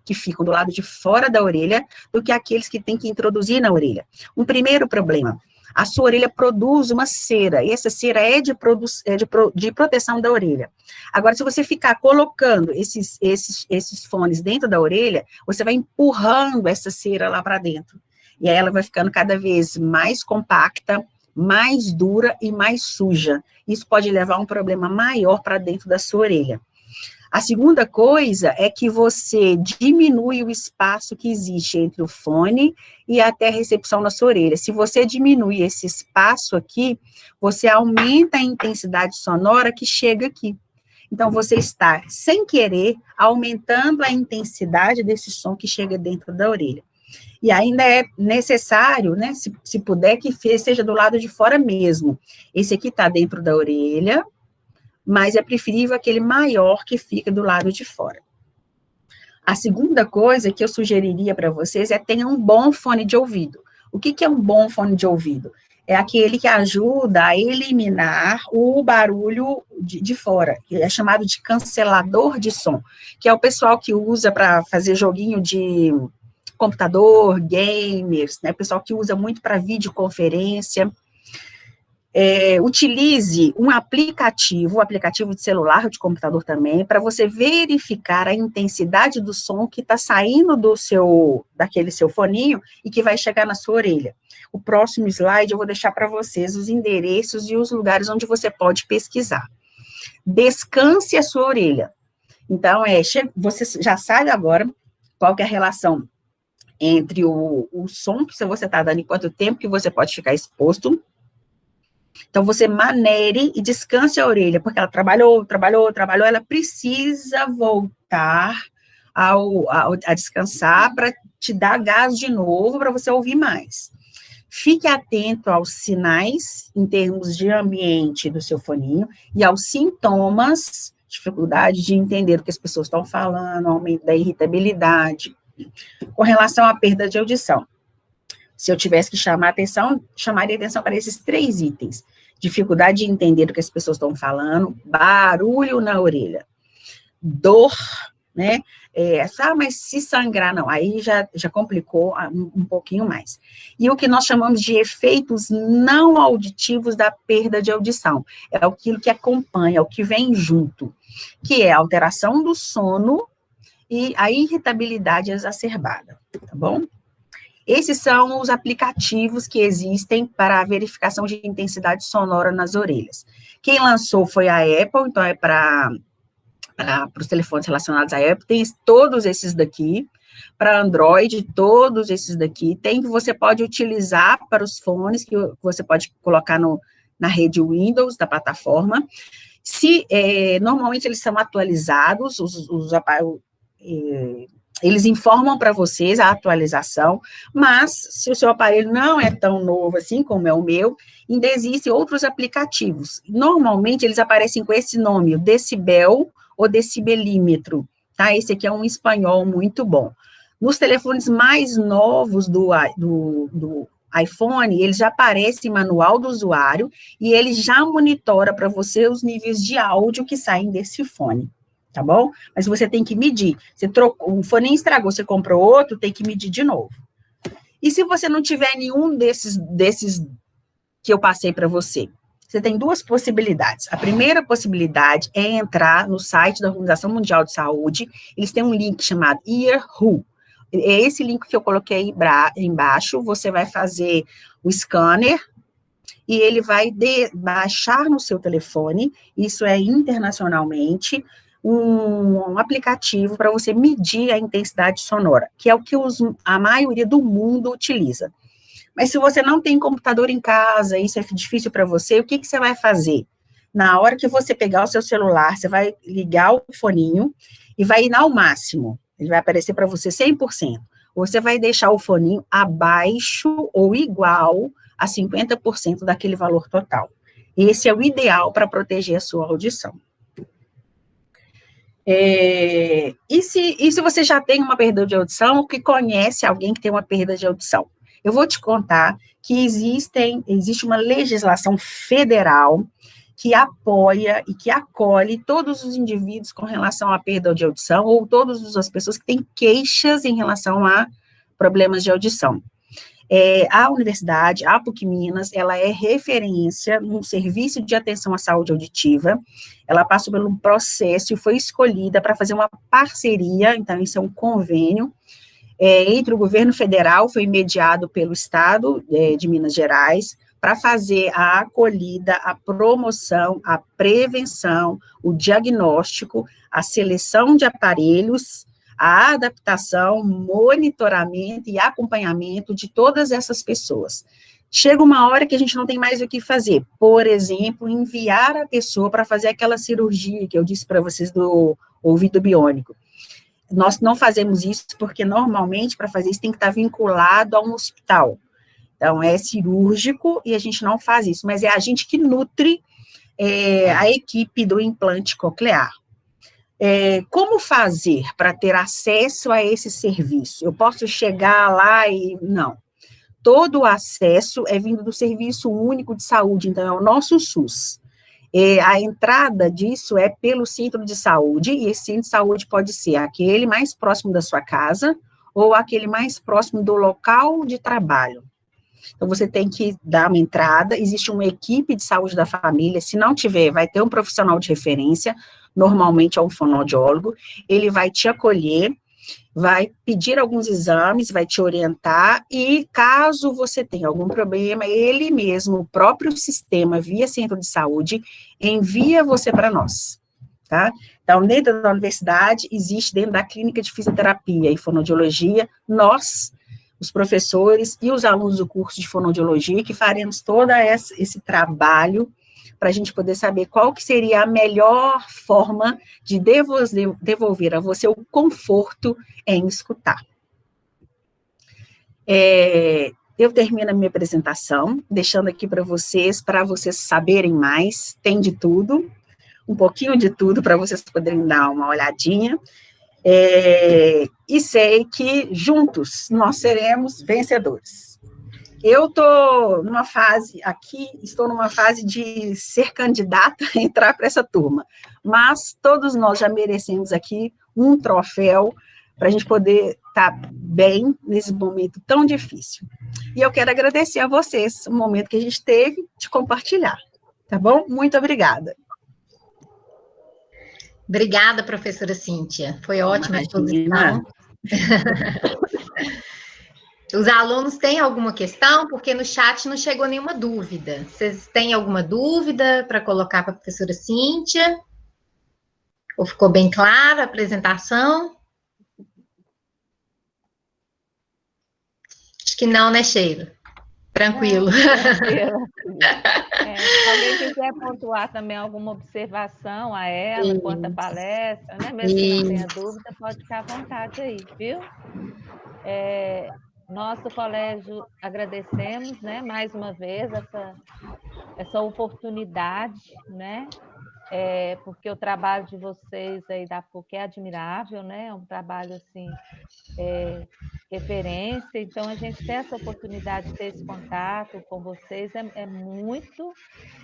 que ficam do lado de fora da orelha, do que aqueles que tem que introduzir na orelha. Um primeiro problema, a sua orelha produz uma cera, e essa cera é de proteção da orelha. Agora, se você ficar colocando esses fones dentro da orelha, você vai empurrando essa cera lá para dentro, e aí ela vai ficando cada vez mais compacta, mais dura e mais suja. Isso pode levar a um problema maior para dentro da sua orelha. A segunda coisa é que você diminui o espaço que existe entre o fone e até a recepção na sua orelha. Se você diminui esse espaço aqui, você aumenta a intensidade sonora que chega aqui. Então, você está, sem querer, aumentando a intensidade desse som que chega dentro da orelha. E ainda é necessário, né, se puder, que seja do lado de fora mesmo. Esse aqui está dentro da orelha, mas é preferível aquele maior que fica do lado de fora. A segunda coisa que eu sugeriria para vocês é ter um bom fone de ouvido. O que é um bom fone de ouvido? É aquele que ajuda a eliminar o barulho de fora, que é chamado de cancelador de som, que é o pessoal que usa para fazer joguinho de computador, gamers, né, pessoal que usa muito para videoconferência. Utilize um aplicativo de celular, de computador também, para você verificar a intensidade do som que está saindo daquele seu foninho e que vai chegar na sua orelha. O próximo slide eu vou deixar para vocês os endereços e os lugares onde você pode pesquisar. Descanse a sua orelha. Então, você já sabe agora qual que é a relação entre o som que você está dando e quanto tempo que você pode ficar exposto. Então, você maneire e descanse a orelha, porque ela trabalhou, ela precisa voltar a descansar para te dar gás de novo, para você ouvir mais. Fique atento aos sinais, em termos de ambiente do seu foninho, e aos sintomas, dificuldade de entender o que as pessoas estão falando, aumento da irritabilidade. Com relação à perda de audição, se eu tivesse que chamaria atenção para esses 3 itens. Dificuldade de entender o que as pessoas estão falando, barulho na orelha, dor, né? Mas se sangrar, não, aí já complicou um pouquinho mais. E o que nós chamamos de efeitos não auditivos da perda de audição, é aquilo que acompanha, é o que vem junto, que é a alteração do sono e a irritabilidade exacerbada, tá bom? Esses são os aplicativos que existem para a verificação de intensidade sonora nas orelhas. Quem lançou foi a Apple, então é para os telefones relacionados à Apple, tem todos esses daqui, para Android, todos esses daqui, tem que você pode utilizar para os fones, que você pode colocar na rede Windows da plataforma. Normalmente eles são atualizados, eles informam para vocês a atualização, mas se o seu aparelho não é tão novo assim como é o meu, ainda existem outros aplicativos. Normalmente eles aparecem com esse nome, o decibel ou decibelímetro, tá? Esse aqui é um espanhol muito bom. Nos telefones mais novos do iPhone, ele já aparece manual do usuário e ele já monitora para você os níveis de áudio que saem desse fone. Tá bom? Mas você tem que medir. Você trocou, um fone estragou, você comprou outro, tem que medir de novo. E se você não tiver nenhum desses que eu passei para você? Você tem 2 possibilidades. A primeira possibilidade é entrar no site da Organização Mundial de Saúde, eles têm um link chamado Earwho. É esse link que eu coloquei aí embaixo, você vai fazer o scanner, e ele vai baixar no seu telefone, isso é internacionalmente, um aplicativo para você medir a intensidade sonora, que é o que a maioria do mundo utiliza. Mas se você não tem computador em casa, isso é difícil para você, o que que você vai fazer? Na hora que você pegar o seu celular, você vai ligar o foninho e vai ir ao máximo. Ele vai aparecer para você 100%. Você vai deixar o foninho abaixo ou igual a 50% daquele valor total. Esse é o ideal para proteger a sua audição. E se você já tem uma perda de audição, ou que conhece alguém que tem uma perda de audição? Eu vou te contar que existe uma legislação federal que apoia e que acolhe todos os indivíduos com relação à perda de audição, ou todas as pessoas que têm queixas em relação a problemas de audição. A universidade, a PUC Minas, ela é referência no serviço de atenção à saúde auditiva. Ela passou por um processo e foi escolhida para fazer uma parceria, então isso é um convênio, entre o governo federal, foi mediado pelo estado de Minas Gerais, para fazer a acolhida, a promoção, a prevenção, o diagnóstico, a seleção de aparelhos, a adaptação, monitoramento e acompanhamento de todas essas pessoas. Chega uma hora que a gente não tem mais o que fazer. Por exemplo, enviar a pessoa para fazer aquela cirurgia que eu disse para vocês do ouvido biônico. Nós não fazemos isso porque, normalmente, para fazer isso, tem que estar vinculado a um hospital. Então, é cirúrgico e a gente não faz isso, mas é a gente que nutre a equipe do implante coclear. Como fazer para ter acesso a esse serviço? Eu posso chegar lá e... Não. Todo o acesso é vindo do Serviço Único de Saúde, então é o nosso SUS. A entrada disso é pelo centro de saúde, e esse centro de saúde pode ser aquele mais próximo da sua casa, ou aquele mais próximo do local de trabalho. Então, você tem que dar uma entrada, existe uma equipe de saúde da família, se não tiver, vai ter um profissional de referência, normalmente é um fonoaudiólogo, ele vai te acolher, vai pedir alguns exames, vai te orientar, e caso você tenha algum problema, ele mesmo, o próprio sistema, via centro de saúde, envia você para nós, tá? Então, dentro da universidade, existe dentro da clínica de fisioterapia e fonoaudiologia, nós, os professores e os alunos do curso de fonoaudiologia, que faremos todo esse trabalho para a gente poder saber qual que seria a melhor forma de devolver a você o conforto em escutar. Eu termino a minha apresentação, deixando aqui para vocês saberem mais, tem de tudo, um pouquinho de tudo, para vocês poderem dar uma olhadinha, e sei que juntos nós seremos vencedores. Eu estou numa fase de ser candidata a entrar para essa turma, mas todos nós já merecemos aqui um troféu para a gente poder estar bem nesse momento tão difícil. E eu quero agradecer a vocês o momento que a gente teve de compartilhar, tá bom? Muito obrigada. Obrigada, professora Cíntia. Foi ótima a exposição. Os alunos têm alguma questão? Porque no chat não chegou nenhuma dúvida. Vocês têm alguma dúvida para colocar para a professora Cíntia? Ou ficou bem clara a apresentação? Acho que não, né, Sheila? Tranquilo. Tranquilo. Se alguém quiser pontuar também alguma observação a ela, quanto à palestra, né? Mesmo que não tenha dúvida, pode ficar à vontade aí, viu? Nosso colégio agradecemos, né, mais uma vez essa oportunidade, né, porque o trabalho de vocês aí da PUC é admirável, né, é um trabalho assim, referência, então a gente ter essa oportunidade de ter esse contato com vocês é muito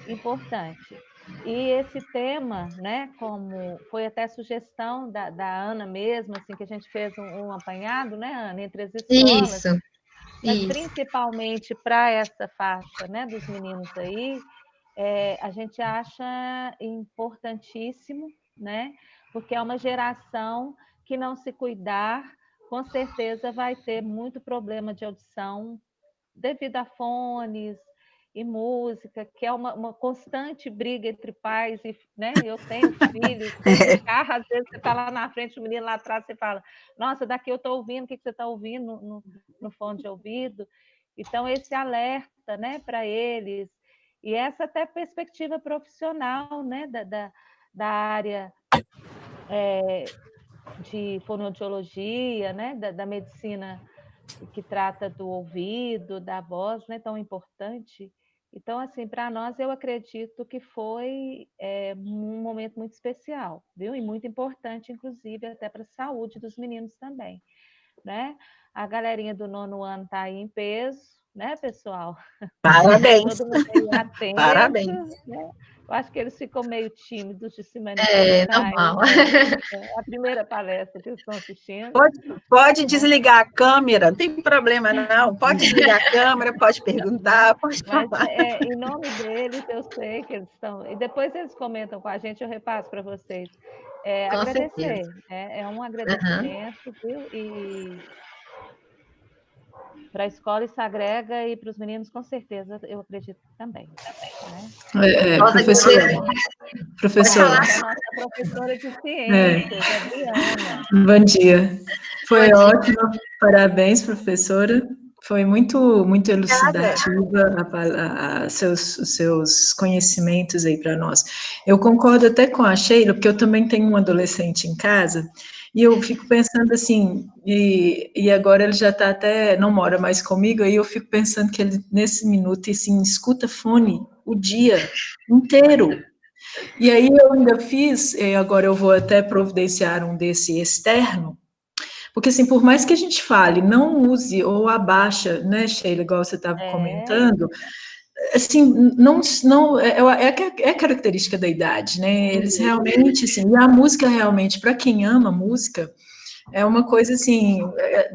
importante. E esse tema, né, como foi até sugestão da Ana mesmo, assim, que a gente fez um apanhado, né, Ana, entre as escolas, mas principalmente para essa faixa, né, dos meninos aí, a gente acha importantíssimo, né, porque é uma geração que não se cuidar, com certeza vai ter muito problema de audição devido a fones e música, que é uma constante briga entre pais, e, né? Eu tenho filhos, no carro, às vezes você está lá na frente, o menino lá atrás, você fala, nossa, daqui eu estou ouvindo, o que você está ouvindo no fone de ouvido? Então, esse alerta, né, para eles, e essa até perspectiva profissional, né, da área de fonoaudiologia, né, da medicina que trata do ouvido, da voz, né, tão importante. Então, assim, para nós, eu acredito que foi um momento muito especial, viu? E muito importante, inclusive, até para a saúde dos meninos também, né? A galerinha do 9º ano está aí em peso, né, pessoal? Parabéns. Todo mundo aí atento, Parabéns. né? Eu acho que eles ficam meio tímidos de se É manifestar normal. ainda, né? É a primeira palestra que eles estão assistindo, Pode né? desligar a câmera, não tem problema não. Pode desligar a câmera, pode perguntar, pode Mas falar. em nome deles, eu sei que eles estão. E depois eles comentam com a gente, eu repasso para vocês. Com certeza. Agradecer, né? É um Aham. agradecimento, viu? E para a escola isso agrega, e para os meninos, com certeza, eu acredito que também. Né? Nós Professora, Pode falar. Da nossa professora de É, ciências, Adriana. bom dia. Foi Bom dia. ótimo, parabéns, professora. Foi muito, muito Obrigada. elucidativa os seus conhecimentos aí para nós. Eu concordo até com a Sheila, porque eu também tenho um adolescente em casa, e eu fico pensando assim, e agora ele já está até, não mora mais comigo, aí eu fico pensando que ele, nesse minuto, assim, escuta fone o dia inteiro. E aí eu ainda fiz, agora eu vou até providenciar um desse externo, porque assim, por mais que a gente fale, não use ou abaixa, né, Sheila, igual você estava comentando, assim, é característica da idade, né? Eles realmente, assim, e a música realmente, para quem ama música, é uma coisa assim,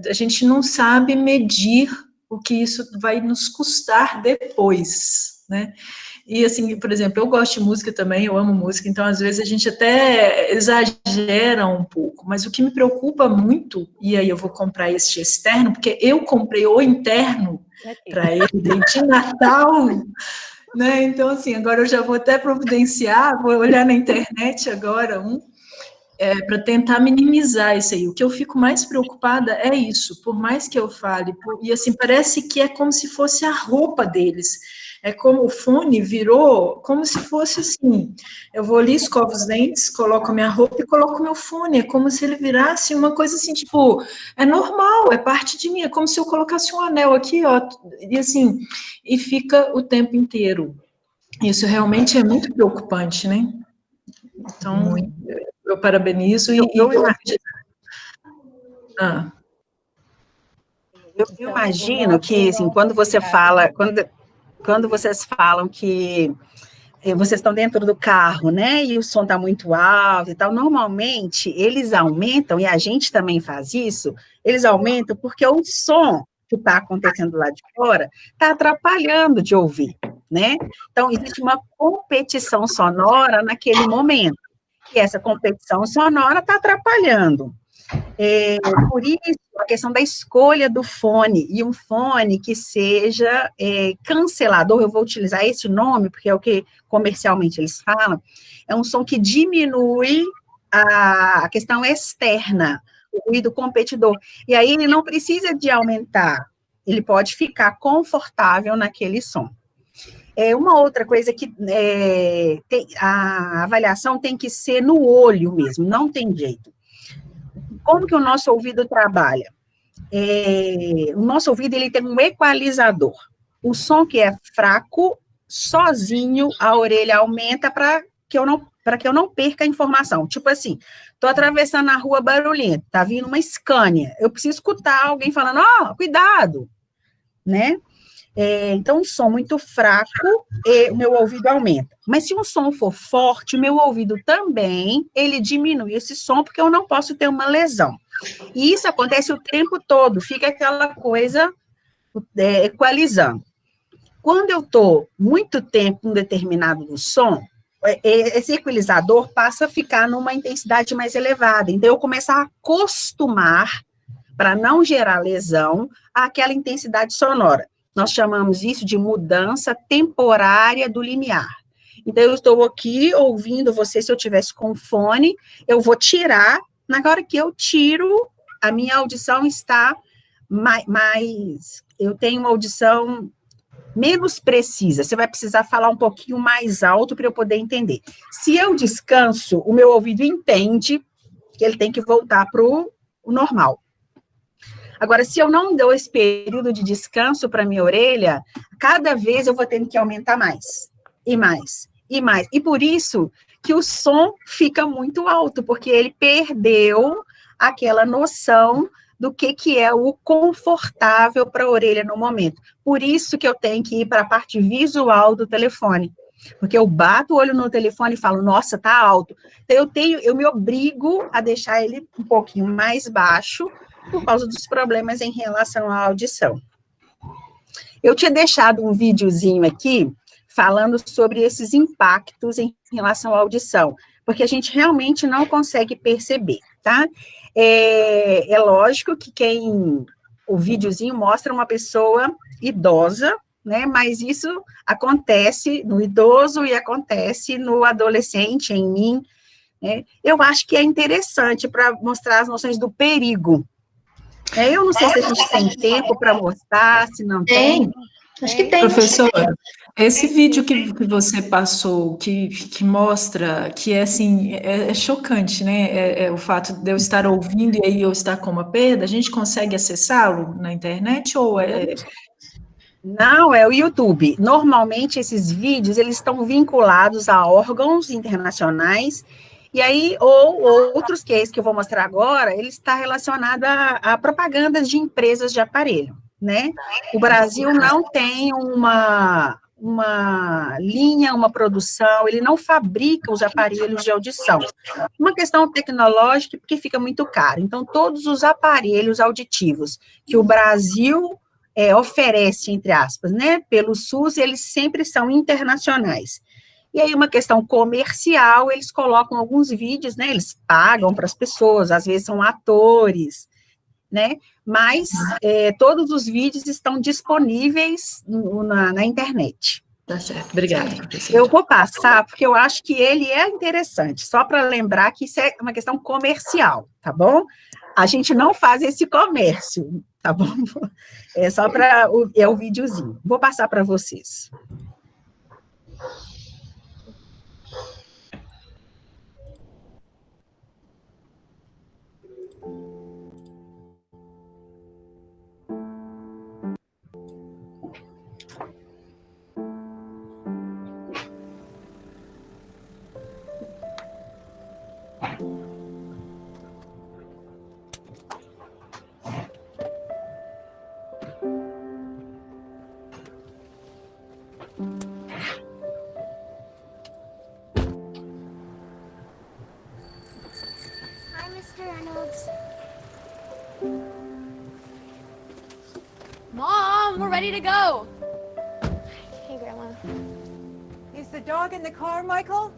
a gente não sabe medir o que isso vai nos custar depois, né? E assim, por exemplo, eu gosto de música também, eu amo música, então às vezes a gente até exagera um pouco, mas o que me preocupa muito, e aí eu vou comprar este externo, porque eu comprei o interno para ele de Natal, né? Então assim, agora eu já vou até providenciar, vou olhar na internet agora para tentar minimizar isso aí. O que eu fico mais preocupada é isso, por mais que eu fale, e assim, parece que é como se fosse a roupa deles. É como o fone virou, como se fosse assim, eu vou ali, escovo os dentes, coloco a minha roupa e coloco o meu fone, é como se ele virasse uma coisa assim, tipo, é normal, é parte de mim, é como se eu colocasse um anel aqui, ó, e assim, e fica o tempo inteiro. Isso realmente é muito preocupante, né? Então, Muito. eu parabenizo Ah, Eu Então, imagino que, assim, quando você fala, quando vocês falam que vocês estão dentro do carro, né, e o som está muito alto e tal, normalmente eles aumentam, e a gente também faz isso, eles aumentam porque o som que está acontecendo lá de fora está atrapalhando de ouvir, né? Então, existe uma competição sonora naquele momento, e essa competição sonora está atrapalhando. Por isso, a questão da escolha do fone, e um fone que seja cancelador, eu vou utilizar esse nome, porque é o que comercialmente eles falam, é um som que diminui a questão externa, o ruído competidor, e aí ele não precisa de aumentar, ele pode ficar confortável naquele som. Uma outra coisa que a avaliação tem que ser no olho mesmo, não tem jeito. Como que o nosso ouvido trabalha? O nosso ouvido ele tem um equalizador. O som que é fraco, sozinho, a orelha aumenta para que eu não perca a informação. Tipo assim, estou atravessando a rua barulhenta, tá vindo uma Scania, eu preciso escutar alguém falando, cuidado, né? Então, um som muito fraco, o meu ouvido aumenta. Mas se um som for forte, o meu ouvido também, ele diminui esse som, porque eu não posso ter uma lesão. E isso acontece o tempo todo, fica aquela coisa equalizando. Quando eu estou muito tempo em um determinado som, esse equalizador passa a ficar numa intensidade mais elevada. Então, eu começo a acostumar, para não gerar lesão, àquela intensidade sonora. Nós chamamos isso de mudança temporária do limiar. Então, eu estou aqui ouvindo você, se eu tivesse com fone, eu vou tirar, na hora que eu tiro, a minha audição está mais eu tenho uma audição menos precisa, você vai precisar falar um pouquinho mais alto para eu poder entender. Se eu descanso, o meu ouvido entende que ele tem que voltar para o normal. Agora, se eu não dou esse período de descanso para minha orelha, cada vez eu vou tendo que aumentar mais, e mais, e mais. E por isso que o som fica muito alto, porque ele perdeu aquela noção do que é o confortável para a orelha no momento. Por isso que eu tenho que ir para a parte visual do telefone, porque eu bato o olho no telefone e falo, nossa, tá alto. Então, eu me obrigo a deixar ele um pouquinho mais baixo, por causa dos problemas em relação à audição. Eu tinha deixado um videozinho aqui, falando sobre esses impactos em relação à audição, porque a gente realmente não consegue perceber, tá? É lógico que o videozinho mostra uma pessoa idosa, né, mas isso acontece no idoso e acontece no adolescente, em mim, né? Eu acho que é interessante para mostrar as noções do perigo. Eu não sei se a gente tem tempo para mostrar, se não tem. Acho que tem. Professora, esse vídeo que você passou, que mostra, que é assim, é chocante, né? O fato de eu estar ouvindo e aí eu estar com uma perda, a gente consegue acessá-lo na internet ou é... Não, é o YouTube. Normalmente, esses vídeos, eles estão vinculados a órgãos internacionais, e aí, ou outros cases que eu vou mostrar agora, ele está relacionado a propagandas de empresas de aparelho, né? O Brasil não tem uma linha, uma produção, ele não fabrica os aparelhos de audição. Uma questão tecnológica, porque fica muito caro. Então, todos os aparelhos auditivos que o Brasil oferece, entre aspas, né, pelo SUS, eles sempre são internacionais. E aí, uma questão comercial, eles colocam alguns vídeos, né, eles pagam para as pessoas, às vezes são atores, né, mas todos os vídeos estão disponíveis na internet. Tá certo, obrigada, professora. Eu vou passar, porque eu acho que ele é interessante, só para lembrar que isso é uma questão comercial, tá bom? A gente não faz esse comércio, tá bom? É só para o videozinho. Vou passar para vocês. Hi, Mr. Reynolds. Mom, we're ready to go. Hey, Grandma. Is the dog in the car, Michael?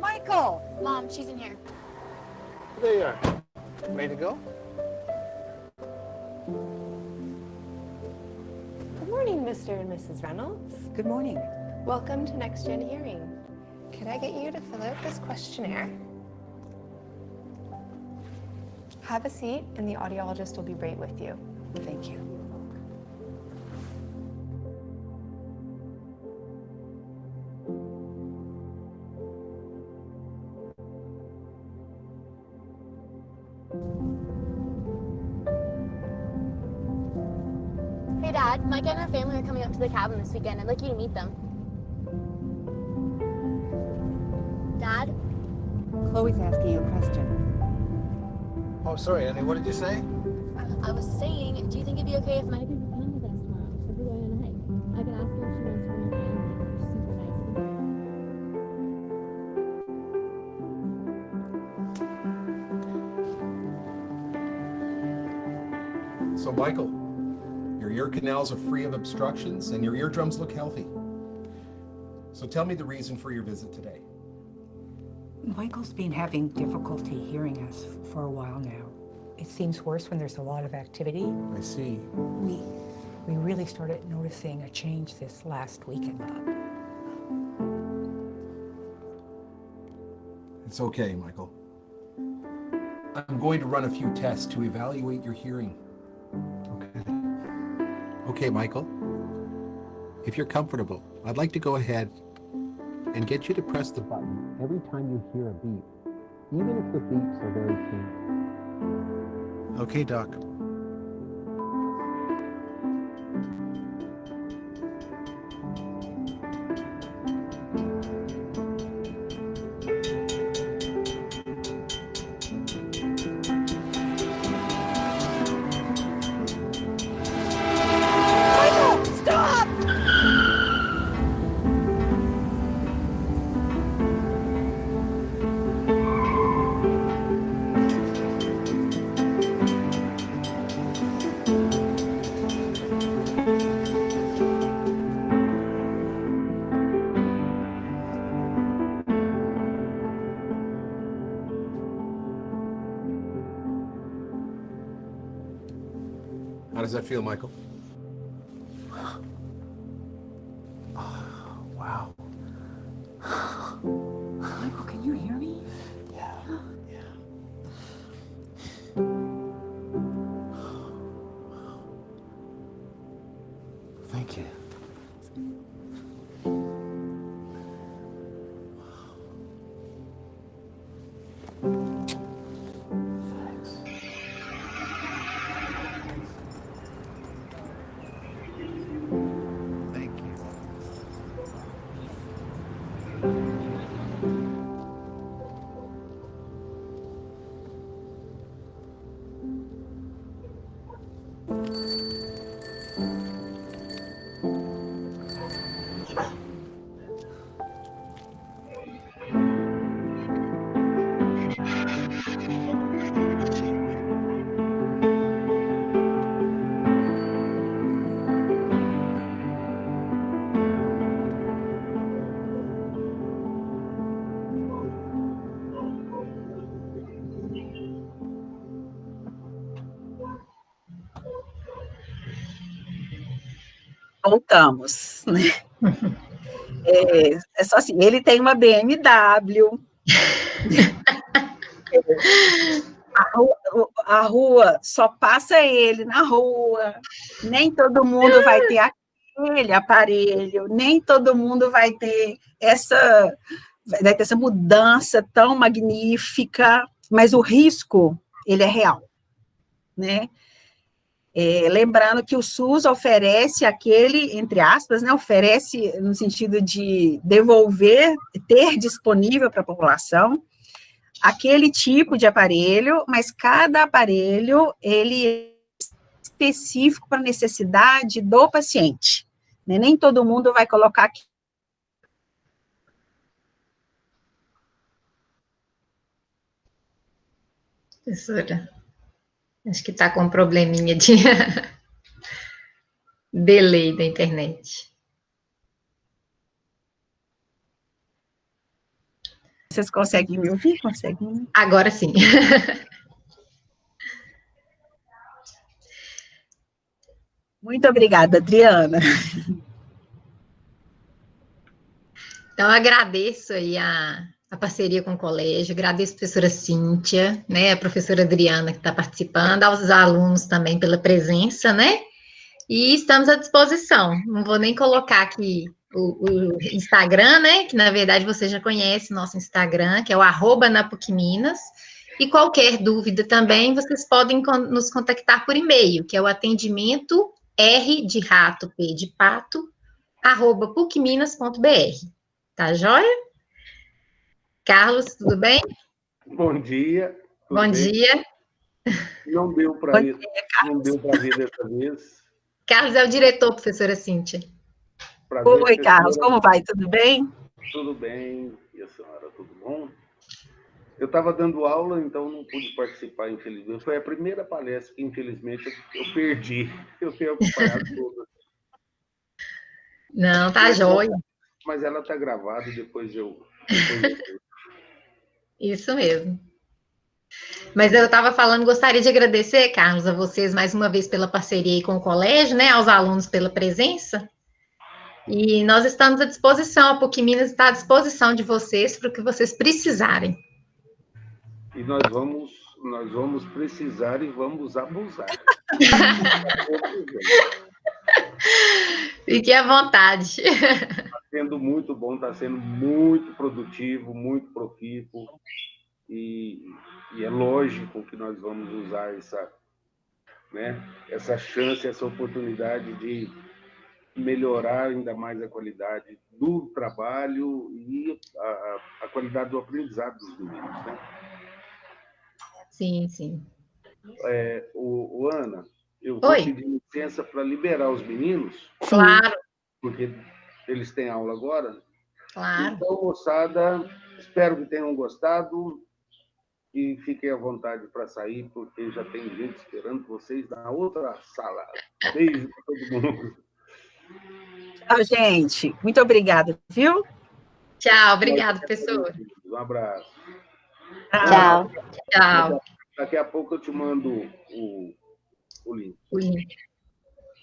Michael! Mom, she's in here. There you are. Ready to go? Good morning, Mr. and Mrs. Reynolds. Good morning. Welcome to Next Gen Hearing. Could I get you to fill out this questionnaire? Have a seat, and the audiologist will be right with you. Thank you. Hey, Dad, Micah and her family are coming up to the cabin this weekend. I'd like you to meet them. Dad? Chloe's asking you a question. Oh, sorry, Annie. What did you say? I was saying, do you think it'd be okay if Micah could come with us tomorrow if we're going on a hike? I could ask her if she wants to bring her family. She's super nice. So, Michael, your ear canals are free of obstructions and your eardrums look healthy. So tell me the reason for your visit today. Michael's been having difficulty hearing us for a while now. It seems worse when there's a lot of activity. I see. We really started noticing a change this last weekend. It's okay, Michael. I'm going to run a few tests to evaluate your hearing. Okay. Okay, Michael. If you're comfortable, I'd like to go ahead and get you to press the button every time you hear a beep, even if the beeps are very faint. Okay, Doc. How does that feel, Michael? Wow. Michael, can you hear me? Yeah. Thank you. Thank you. Voltamos, né? É só assim, ele tem uma BMW. A rua só passa ele na rua. Nem todo mundo vai ter aquele aparelho, nem todo mundo vai ter essa mudança tão magnífica, mas o risco, ele é real, né? Lembrando que o SUS oferece aquele, entre aspas, né, oferece no sentido de devolver, ter disponível para a população aquele tipo de aparelho, mas cada aparelho, ele é específico para a necessidade do paciente, né? Nem todo mundo vai colocar aqui. Professora, acho que está com um probleminha de delay da internet. Vocês conseguem me ouvir? Conseguem? Agora sim. Muito obrigada, Adriana. Então, eu agradeço aí a parceria com o colégio, agradeço a professora Cíntia, né, a professora Adriana que está participando, aos alunos também pela presença, né, e estamos à disposição. Não vou nem colocar aqui o Instagram, né, que na verdade você já conhece nosso Instagram, que é o @napucminas, e qualquer dúvida também, vocês podem nos contactar por e-mail, que é o atendimento R de rato, P de pato, @pucminas.br. Tá joia? Carlos, tudo bem? Bom dia. Bom dia. Não deu para ir, não deu para vir dessa vez. Carlos é o diretor, professora Cíntia. Oi, Carlos, como vai? Tudo bem? Tudo bem. E a senhora, tudo bom? Eu estava dando aula, então não pude participar, infelizmente. Foi a primeira palestra que, infelizmente, eu perdi. Eu tenho acompanhado toda. Não, tá joia. Mas ela está gravada e depois eu... Isso mesmo. Mas eu estava falando, gostaria de agradecer, Carlos, a vocês mais uma vez pela parceria aí com o colégio, né, aos alunos pela presença. E nós estamos à disposição, a PUC Minas está à disposição de vocês para o que vocês precisarem. E nós vamos precisar e vamos abusar. Fique à vontade. Está sendo muito bom, está sendo muito produtivo, muito profícuo, e é lógico que nós vamos usar essa chance, essa oportunidade de melhorar ainda mais a qualidade do trabalho e a qualidade do aprendizado dos meninos, né? Sim, sim. Ana, eu vou Oi. pedir licença para liberar os meninos, Claro, porque eles têm aula agora. claro. Então, moçada, espero que tenham gostado e fiquem à vontade para sair, porque já tem gente esperando vocês na outra sala. Beijo para todo mundo. Tchau, gente. Muito obrigada, viu? Tchau, obrigado, professor. Um abraço. Tchau. Tchau. Daqui a pouco eu te mando o link. O link.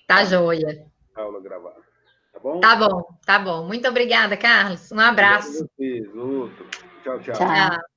Tá joia. A aula gravada. Tá bom? Tá bom, tá bom. Muito obrigada, Carlos. Um abraço. Outro. Tchau, tchau. Tchau. Tchau.